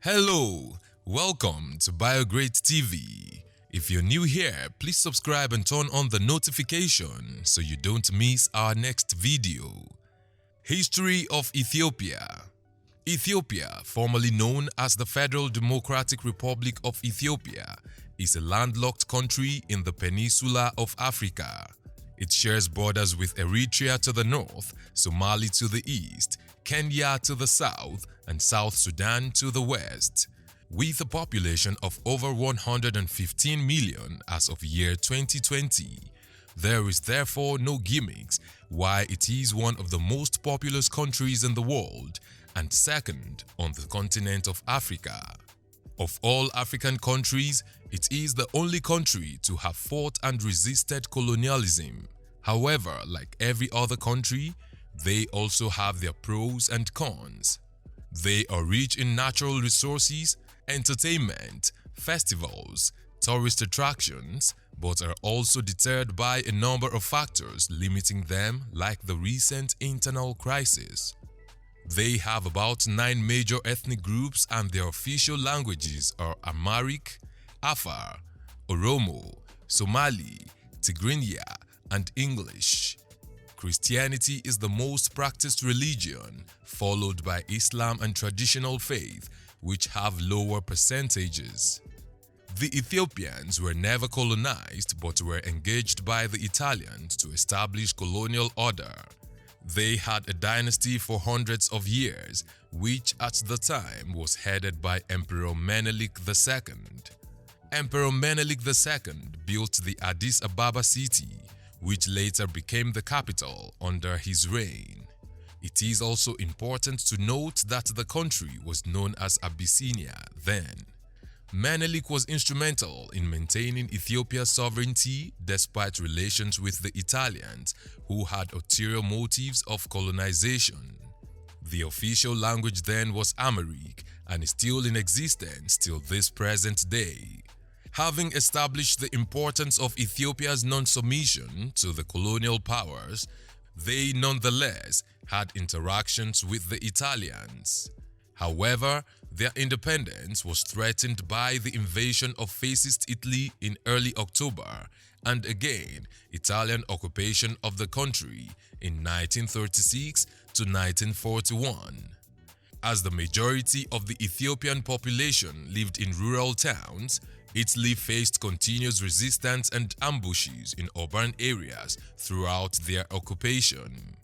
Hello, welcome to BioGreat TV. If you're new here, please subscribe and turn on the notification so you don't miss our next video. History of Ethiopia. Ethiopia, formerly known as the Federal Democratic Republic of Ethiopia, is a landlocked country in the peninsula of Africa. It shares borders with Eritrea to the north, Somali to the east, Kenya to the south, and South Sudan to the west. With a population of over 115 million as of year 2020, there is therefore no gimmicks why it is one of the most populous countries in the world and second on the continent of Africa. Of all African countries, it is the only country to have fought and resisted colonialism. However, like every other country, they also have their pros and cons. They are rich in natural resources, entertainment, festivals, tourist attractions, but are also deterred by a number of factors limiting them, like the recent internal crisis. They have about 9 major ethnic groups and their official languages are Amharic, Afar, Oromo, Somali, Tigrinya, and English. Christianity is the most practiced religion, followed by Islam and traditional faith, which have lower percentages. The Ethiopians were never colonized but were engaged by the Italians to establish colonial order. They had a dynasty for hundreds of years, which at the time was headed by Emperor Menelik II. Emperor Menelik II built the Addis Ababa city, which later became the capital under his reign. It is also important to note that the country was known as Abyssinia then. Menelik was instrumental in maintaining Ethiopia's sovereignty despite relations with the Italians, who had ulterior motives of colonization. The official language then was Amharic and is still in existence till this present day. Having established the importance of Ethiopia's non-submission to the colonial powers, they nonetheless had interactions with the Italians. However, their independence was threatened by the invasion of fascist Italy in early October and again Italian occupation of the country in 1936 to 1941. As the majority of the Ethiopian population lived in rural towns, Italy faced continuous resistance and ambushes in urban areas throughout their occupation.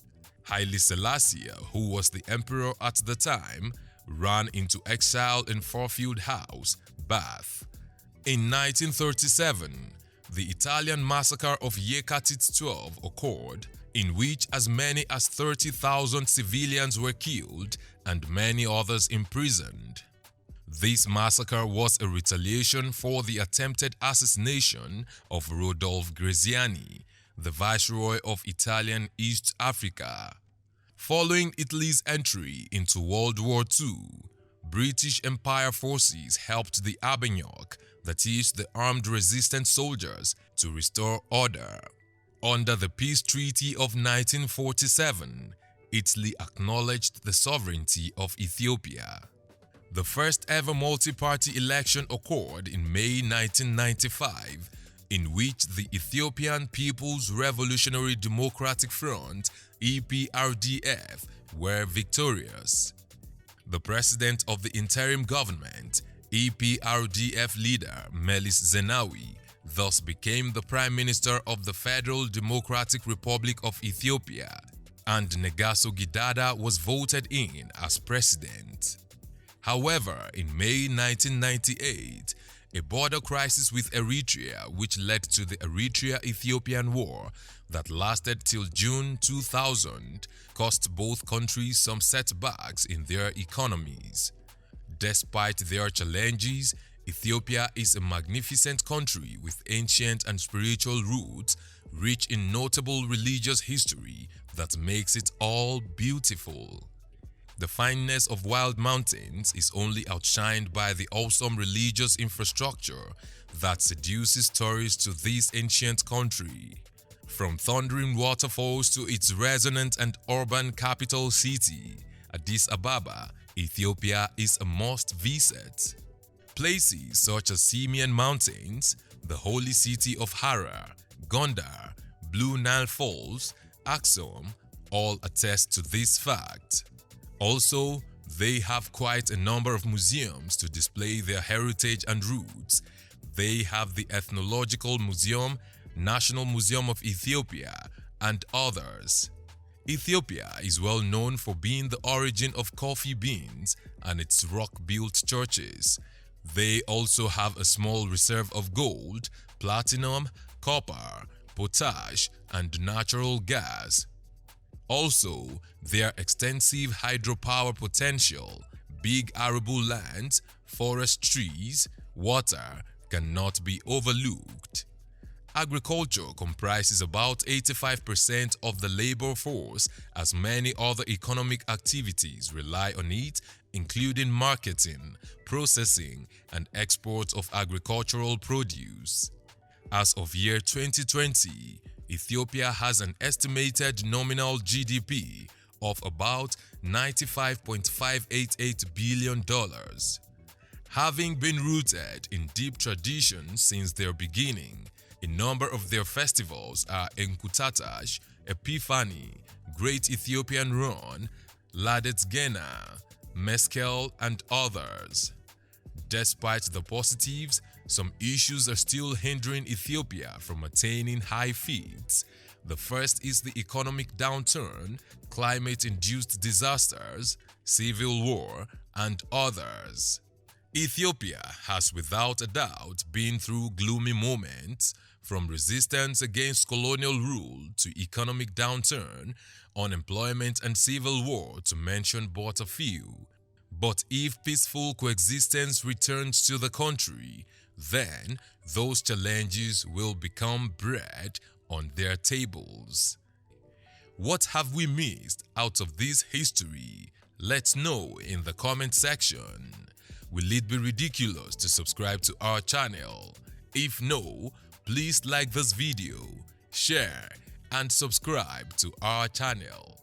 Haile Selassie, who was the emperor at the time, ran into exile in Fairfield House, Bath. In 1937, the Italian massacre of Yekatit 12 occurred, in which as many as 30,000 civilians were killed and many others imprisoned. This massacre was a retaliation for the attempted assassination of Rodolfo Graziani, the Viceroy of Italian East Africa. Following Italy's entry into World War II, British Empire forces helped the Abanyok, that is, the armed resistance soldiers, to restore order. Under the Peace Treaty of 1947, Italy acknowledged the sovereignty of Ethiopia. The first ever multi-party election occurred in May 1995, in which the Ethiopian People's Revolutionary Democratic Front (EPRDF) were victorious. The president of the interim government, EPRDF leader Meles Zenawi, thus became the Prime Minister of the Federal Democratic Republic of Ethiopia, and Negaso Gidada was voted in as president. However, in May 1998, a border crisis with Eritrea, which led to the Eritrea-Ethiopian War that lasted till June 2000, cost both countries some setbacks in their economies. Despite their challenges, Ethiopia is a magnificent country with ancient and spiritual roots, rich in notable religious history that makes it all beautiful. The fineness of wild mountains is only outshined by the awesome religious infrastructure that seduces tourists to this ancient country. From thundering waterfalls to its resonant and urban capital city, Addis Ababa, Ethiopia is a must visit. Places such as Simeon Mountains, the holy city of Harar, Gondar, Blue Nile Falls, Aksum, all attest to this fact. Also, they have quite a number of museums to display their heritage and roots. They have the Ethnological Museum, National Museum of Ethiopia, and others. Ethiopia is well known for being the origin of coffee beans and its rock-built churches. They also have a small reserve of gold, platinum, copper, potash, and natural gas. Also, their extensive hydropower potential, big arable lands, forest trees, water cannot be overlooked. Agriculture comprises about 85% of the labor force, as many other economic activities rely on it, including marketing, processing, and export of agricultural produce. As of year 2020, Ethiopia has an estimated nominal GDP of about $95.588 billion. Having been rooted in deep tradition since their beginning, a number of their festivals are Enkutatash, Epiphany, Great Ethiopian Run, Ladet Gena, Meskel, and others. Despite the positives, some issues are still hindering Ethiopia from attaining high feats. The first is the economic downturn, climate-induced disasters, civil war, and others. Ethiopia has without a doubt been through gloomy moments, from resistance against colonial rule to economic downturn, unemployment and civil war, to mention but a few. But if peaceful coexistence returns to the country, then those challenges will become bread on their tables. What have we missed out of this history? Let's know in the comment section. Will it be ridiculous to subscribe to our channel? If no, please like this video, share, and subscribe to our channel.